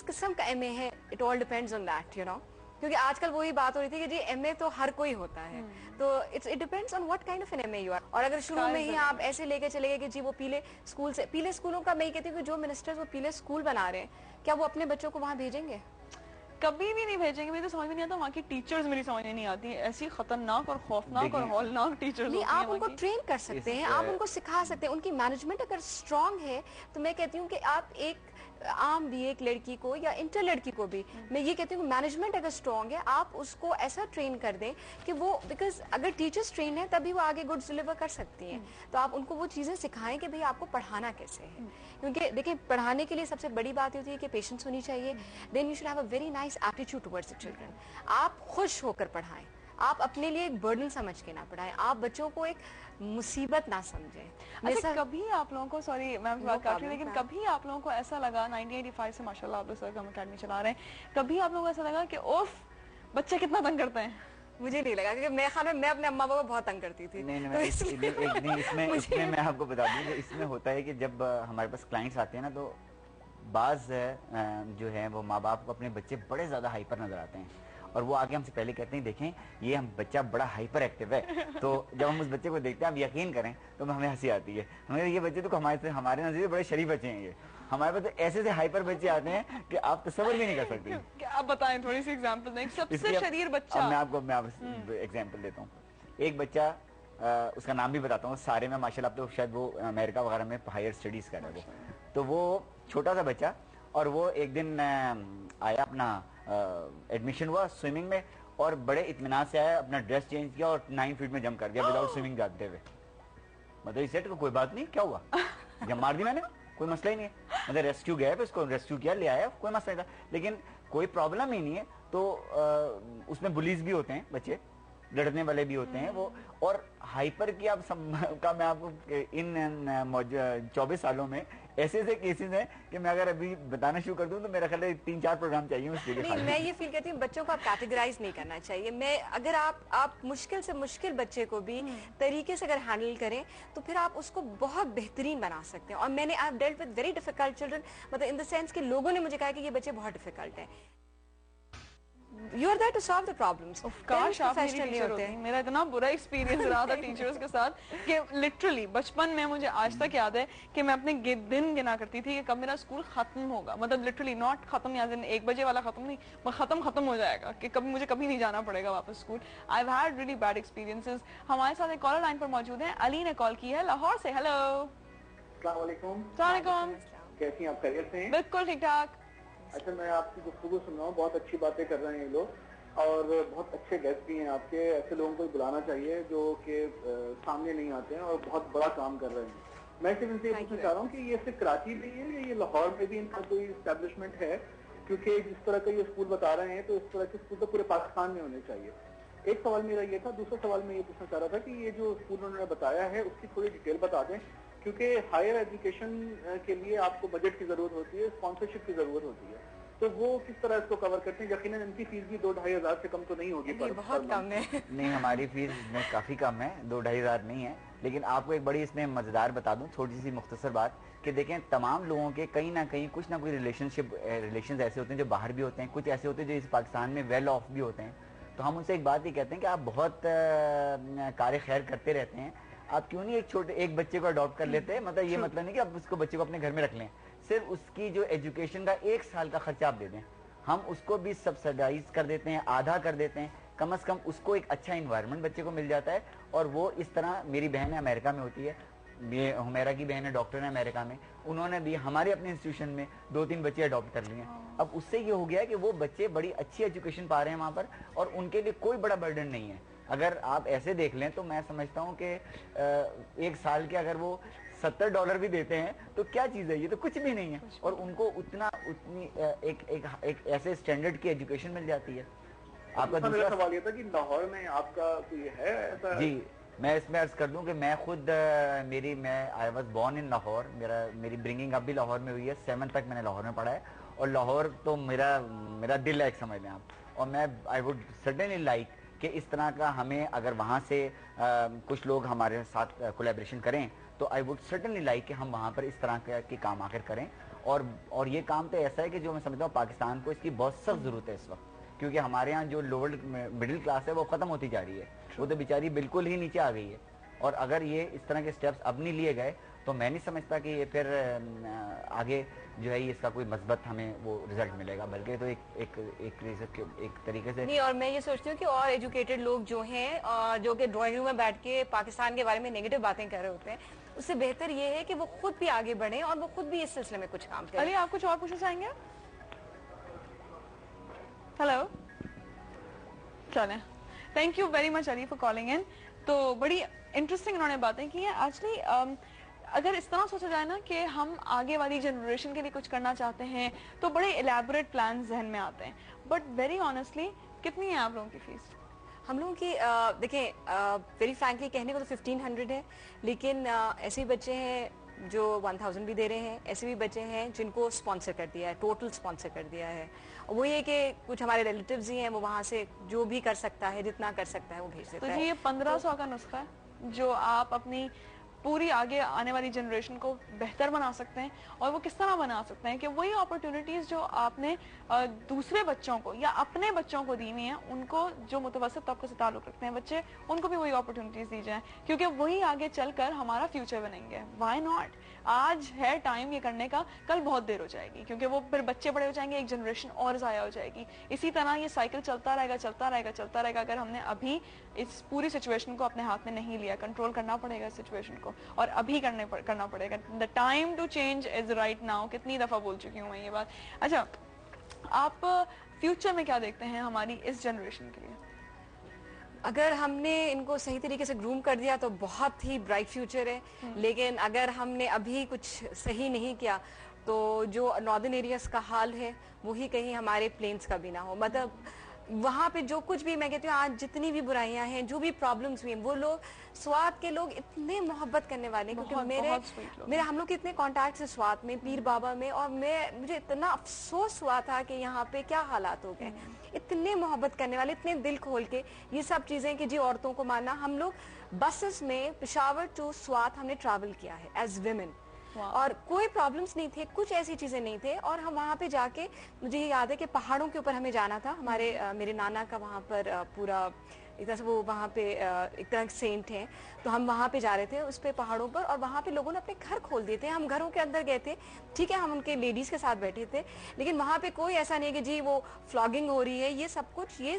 قسم کا M A ہے, it all depends on that, you know, کیونکہ آج کل وہی بات ہو رہی تھی کہ جی ایم اے تو ہر کوئی ہوتا ہے, تو it depends on what kind of an M A you are. اور اگر شروع میں ہی آپ ایسے لے کے چلے گئے کہ جی وہ پیلے اسکولوں کا, میں یہ کہتی ہوں کہ جو منسٹرز وہ پیلے اسکول بنا رہے ہیں, کیا وہ اپنے بچوں کو وہاں بھیجیں گے؟ کبھی بھی نہیں بھیجیں گے. مجھے تو سمجھ میں نہیں آتا, وہاں کی ٹیچرز میری سمجھ میں نہیں آتی, ایسی خطرناک اور خوفناک اور ہولناک ٹیچرز ہوتی ہیں. آپ ان کو ٹرین کر سکتے ہیں, آپ ان کو سکھا سکتے ہیں, ان کی مینجمنٹ اگر اسٹرانگ ہے تو میں کہتی ہوں کہ آپ ایک عام بھی ایک لڑکی کو یا انٹر لڑکی کو بھی, میں یہ کہتی ہوں کہ مینجمنٹ اگر اسٹرانگ ہے آپ اس کو ایسا ٹرین کر دیں کہ وہ, بیکاز اگر ٹیچرز ٹرین ہے تبھی وہ آگے گڈس ڈلیور کر سکتی ہیں. تو آپ ان کو وہ چیزیں سکھائیں کہ بھئی آپ کو پڑھانا کیسے ہے, کیونکہ دیکھیں پڑھانے کے لیے سب سے بڑی بات ہوتی ہے کہ پیشنس ہونی چاہیے. Then you should have a very nice attitude towards the children. آپ خوش ہو کر پڑھائیں, آپ اپنے لیے ایک برڈن سمجھ کے نہ پڑھائیں, آپ بچوں کو ایک مصیبت نہ سمجھیں. اچھا کبھی آپ لوگوں کو, سوری میں بات کر رہی ہوں, لیکن کبھی آپ لوگوں کو ایسا لگا 1985 سے ماشاءاللہ آپ لوگ سر ہم اکیڈمی چلا رہے ہیں, کبھی آپ لوگوں کو ایسا لگا کہ اوف بچے کتنا تنگ کرتے ہیں؟ مجھے نہیں لگا, کیونکہ میں خیال میں اپنے اماں ابا کو بہت تنگ کرتی تھی. اس میں میں آپ کو بتا دوں کہ اس میں ہوتا ہے کہ جب ہمارے پاس کلائنٹس آتے ہیں نا, تو بعض جو ہے وہ ماں باپ کو اپنے بچے بڑے زیادہ ہائپر نظر آتے ہیں, اور وہ آگے ہم سے پہلے کہتے ہیں دیکھیں یہ ہم بچہ بڑا ہائپر ایکٹیو ہے. تو جب ہم اس بچے کو دیکھتے ہیں, آپ یقین کریں تو ہمیں ہنسی آتی ہے. ہمیں یہ بچے تو ہمارے نظریے بڑے شریف بچے ہیں, یہ ہمارے پاس ایسے ہائپر بچے آتے ہیں کہ آپ تصور بھی نہیں کر سکتے. آپ بتائیں تھوڑی سی ایگزامپل دیں, سب سے شریر بچہ. میں آپ کو ایگزامپل دیتا ہوں. ایک بچہ, اس کا نام بھی بتاتا ہوں, سارے میں ماشاء اللہ اب تو شاید وہ امریکہ وغیرہ میں ہائر اسٹڈیز کر رہا ہے. تو وہ چھوٹا سا بچہ, اور وہ ایک دن آیا, اپنا ایڈمیشن ہوا سوئمنگ میں, اور بڑے اطمینان سے آیا, اپنا ڈریس چینج کیا اور 9 فٹ میں جمپ کر دیا وداؤٹ سوئمنگ جاتے ہوئے. مطلب سیٹ کو کوئی بات نہیں, کیا ہوا, جب مار دی میں نے, کوئی مسئلہ ہی نہیں ہے. مطلب ریسکیو گیا, اس کو ریسکیو کیا, لے آیا, کوئی مسئلہ نہیں تھا, لیکن کوئی پرابلم ہی نہیں ہے. تو اس میں بلیز بھی ہوتے ہیں بچے, لڑنے والے بھی ہوتے ہیں وہ, اور ہائپر کی آپ کا میں آپ کو ان 24 سالوں میں ایسے کیسز ہیں کہ میں اگر ابھی بتانا شروع کر دوں تو میرا خیال ہے 3-4 پروگرام چاہیے اس کے لیے. میں یہ فیل کرتی ہوں بچوں کو آپ کیٹیگرائز نہیں کرنا چاہیے. میں اگر آپ مشکل سے مشکل بچے کو بھی طریقے سے اگر ہینڈل کریں تو پھر آپ اس کو بہت بہترین بنا سکتے ہیں. اور میں نے I have dealt with very difficult children, مطلب ان دا سینس کہ لوگوں نے مجھے کہا کہ یہ بچے بہت ڈیفیکلٹ ہیں. You are there to solve the problems. کاش آپ میری ٹیچر ہوتی. میرا اتنا برا ایکسپیرینس رہا تھا ٹیچرز کے ساتھ کہ لٹرلی بچپن میں مجھے آج تک یاد ہے کہ میں اپنے دن گنا کرتی تھی کہ کب میرا اسکول ختم ہوگا. مطلب لٹرلی ناٹ ختم, یا 1 بجے والا ختم نہیں, ختم ہو جائے گا کہ مجھے کبھی نہیں جانا پڑے گا واپس school. I've had really bad experiences. ہمارے ساتھ ایک کالر لائن پر موجود ہیں, علی نے کال کی ہے لاہور سے. ہیلو, السلام علیکم. السلام علیکم. کیسی ہیں آپ, خیریت سے ہیں؟ بالکل ٹھیک ٹھاک. اچھا, میں آپ کی گفتگو سن رہا ہوں, بہت اچھی باتیں کر رہے ہیں یہ لوگ, اور بہت اچھے گیسٹ بھی ہیں آپ کے. ایسے لوگوں کو بلانا چاہیے جو کہ سامنے نہیں آتے ہیں اور بہت بڑا کام کر رہے ہیں. میں صرف ان سے یہ پوچھنا چاہ رہا ہوں کہ یہ صرف کراچی میں ہی ہے یا یہ لاہور میں بھی ان کا کوئی اسٹیبلشمنٹ ہے؟ کیونکہ جس طرح کا یہ اسکول بتا رہے ہیں تو اس طرح کے اسکول تو پورے پاکستان میں ہونے چاہیے. ایک سوال میرا یہ تھا. دوسرا سوال میں یہ پوچھنا چاہ رہا تھا کہ یہ جو اسکول انہوں نے بتایا ہے اس کی تھوڑی ڈیٹیل بتا دیں, کیونکہ ہائر ایجوکیشن کے لیے آپ کو بجٹ کی ضرورت ہوتی ہے, اسپانسرشپ کی ضرورت ہوتی ہے, تو وہ کس طرح اس کو کور کرتے ہیں؟ یقیناً ان کی فیس بھی 2-2.5 ہزار سے کم تو نہیں ہوگی. بہت کم ہے. نہیں, ہماری فیس میں کافی کم ہے, 2-2.5 ہزار نہیں ہے. لیکن آپ کو ایک بڑی اس میں مزیدار بتا دوں, چھوٹی سی مختصر بات, کہ دیکھیں تمام لوگوں کے کہیں نہ کہیں کچھ نہ کوئی ریلیشنز ایسے ہوتے ہیں جو باہر بھی ہوتے ہیں, کچھ ایسے ہوتے ہیں جو اس پاکستان میں ویل آف بھی ہوتے ہیں. تو ہم ان سے ایک بات یہ کہتے ہیں کہ آپ بہت کار خیر کرتے رہتے ہیں, آپ کیوں نہیں ایک بچے کو اڈاپٹ کر لیتے ہیں. مطلب یہ مطلب نہیں کہ آپ اس کو بچے کو اپنے گھر میں رکھ لیں, صرف اس کی جو ایجوکیشن کا 1 سال کا خرچہ آپ دے دیں, ہم اس کو بھی سبسڈائز کر دیتے ہیں, آدھا کر دیتے ہیں. کم از کم اس کو ایک اچھا انوائرمنٹ بچے کو مل جاتا ہے. اور وہ اس طرح, میری بہن ہے امریکہ میں ہوتی ہے, ہمیرا کی بہن ہے ڈاکٹر ہے امریکہ میں, انہوں نے بھی ہمارے اپنے انسٹیٹیوشن میں 2-3 بچے اڈاپٹ کر لیے ہیں. اب اس سے یہ ہو گیا کہ وہ بچے بڑی اچھی ایجوکیشن پا رہے ہیں وہاں پر, اور ان کے لیے کوئی بڑا برڈن نہیں ہے. اگر آپ ایسے دیکھ لیں تو میں سمجھتا ہوں کہ 1 سال کے اگر وہ $70 بھی دیتے ہیں تو کیا چیز ہے, یہ تو کچھ بھی نہیں ہے. اور ان کو اتنی ایک ایسے اسٹینڈرڈ کی ایجوکیشن مل جاتی ہے. آپ کا دوسرا سوال یہ تھا کہ لاہور میں آپ کا کوئی ہے ایسا؟ جی, میں اس میں عرض کر دوں کہ میں خود I was born in Lahore. میری برنگنگ اب بھی لاہور میں ہوئی ہے, 7 تک میں نے لاہور میں پڑھا ہے, اور لاہور تو میرا دل ہے ایک, سمجھ لیں آپ. اور میں آئی وڈ سرٹنلی لائک کہ اس طرح کا ہمیں اگر وہاں سے کچھ لوگ ہمارے ساتھ کولیبریشن کریں تو آئی وڈ سرٹنلی لائک کہ ہم وہاں پر اس طرح کے کام آخر کریں. اور یہ کام تو ایسا ہے کہ جو میں سمجھتا ہوں پاکستان کو اس کی بہت سخت ضرورت ہے اس وقت، کیونکہ ہمارے ہاں جو لوور مڈل کلاس ہے وہ ختم ہوتی جا رہی ہے، وہ تو بیچاری بالکل ہی نیچے آ گئی ہے. اور اگر یہ اس طرح کے سٹیپس اب نہیں لیے گئے تو میں نہیں سمجھتا کہ یہ پھر آگے جو ہے اس کا کوئی مثبت ہمیں وہ رزلٹ ملے گا، بلکہ تو ایک طریقے سے نہیں. اور میں یہ سوچتی ہوں کہ اور ایجوکیٹڈ لوگ جو ہیں جو کہ ڈرائنگ روم میں بیٹھ کے پاکستان کے بارے میں نیگیٹو باتیں کر رہے ہوتے ہیں، اس سے بہتر یہ ہے کہ وہ خود بھی آگے بڑھیں اور وہ خود بھی اس سلسلے میں کچھ کام کریں. علی آپ کچھ اور پوچھنا چاہیں گے؟ ہیلو، چلیں، thank you very much Ali for calling in. تو بڑی انٹرسٹنگ انہوں نے باتیں کی ہیں. ایکچولی اگر اس طرح سوچا جائے نا کہ ہم آگے والی جنریشن کے لیے کچھ کرنا چاہتے ہیں تو بڑے الیبوریٹ پلان ذہن میں آتے ہیں، بٹ ویری آنیسٹلی کتنی ہے آپ لوگوں کی فیس؟ ہم لوگوں کی دیکھیں ویری فرینکلی کہنے کو تو 1500 ہے، لیکن ایسے بچے ہیں جو 1000 بھی دے رہے ہیں، ایسے بھی بچے ہیں جن کو اسپانسر کر دیا ہے، ٹوٹل اسپانسر کر دیا ہے. وہ یہ کہ کچھ ہمارے ریلیٹیوز ہی ہیں، وہ وہاں سے جو بھی کر سکتا ہے، جتنا کر سکتا ہے وہ بھیج دیتا تو ہے. جی یہ 1500 کا نسخہ ہے جو آپ اپنی پوری آگے آنے والی جنریشن کو بہتر بنا سکتے ہیں. اور وہ کس طرح بنا سکتے ہیں کہ وہی اپرچونیٹیز جو آپ نے دوسرے بچوں کو یا اپنے بچوں کو دی ہوئی ہیں، ان کو جو متوسط طبقے سے تعلق رکھتے ہیں بچے، ان کو بھی وہی اپرچونیٹیز دی جائیں، کیونکہ وہی آگے چل کر ہمارا فیوچر بنیں گے. Why not? آج ہے ٹائم یہ کرنے کا، کل بہت دیر ہو جائے گی، کیونکہ وہ پھر بچے بڑے ہو جائیں گے، ایک جنریشن اور ضائع ہو جائے گی. اسی طرح یہ سائیکل چلتا رہے گا چلتا رہے گا چلتا رہے گا. اگر ہم نے ابھی اس پوری سچویشن کو اپنے ہاتھ میں نہیں لیا، کنٹرول کرنا پڑے گا سچویشن کو، اور ابھی کرنا پڑے گا. The time to change is right now. کتنی دفعہ بول چکی ہوں میں یہ بات. اچھا، آپ فیوچر میں کیا دیکھتے ہیں ہماری اس جنریشن کے لیے؟ اگر ہم نے ان کو صحیح طریقے سے گروم کر دیا تو بہت ہی برائٹ فیوچر ہے، لیکن اگر ہم نے ابھی کچھ صحیح نہیں کیا تو جو ناردرن ایریاز کا حال ہے وہی کہیں ہمارے پلینس کا بھی نہ ہو. مطلب وہاں پہ جو کچھ بھی، میں کہتی ہوں آج جتنی بھی برائیاں ہیں، جو بھی پرابلمس ہوئی ہیں، وہ لوگ سوات کے لوگ اتنے محبت کرنے والے ہیں، کیونکہ میرے ہم لوگ کے اتنے کانٹیکٹس ہیں سوات میں، پیر بابا میں، اور مجھے اتنا افسوس ہوا تھا کہ یہاں پہ کیا حالات ہو گئے. اتنے محبت کرنے والے، اتنے دل کھول کے یہ سب چیزیں کہ جی عورتوں کو ماننا. ہم لوگ بسز میں پشاور ٹو سوات ہم نے ٹریول کیا ہے ایز ویمن، اور کوئی پرابلمس نہیں تھے، کچھ ایسی چیزیں نہیں تھے. اور ہم وہاں پہ جا کے، مجھے یہ یاد ہے کہ پہاڑوں کے اوپر ہمیں جانا تھا. میرے نانا کا وہاں پر پورا ایک طرح سے وہ وہاں پہ ایک طرح سینٹ ہیں، تو ہم وہاں پہ جا رہے تھے اس پہ پہاڑوں پر، اور وہاں پہ لوگوں نے اپنے گھر کھول دیے تھے. ہم گھروں کے اندر گئے تھے، ٹھیک ہے ہم ان کے لیڈیز کے ساتھ بیٹھے تھے، لیکن وہاں پہ کوئی ایسا نہیں کہ جی وہ فلاگنگ ہو رہی ہے، یہ سب کچھ یہ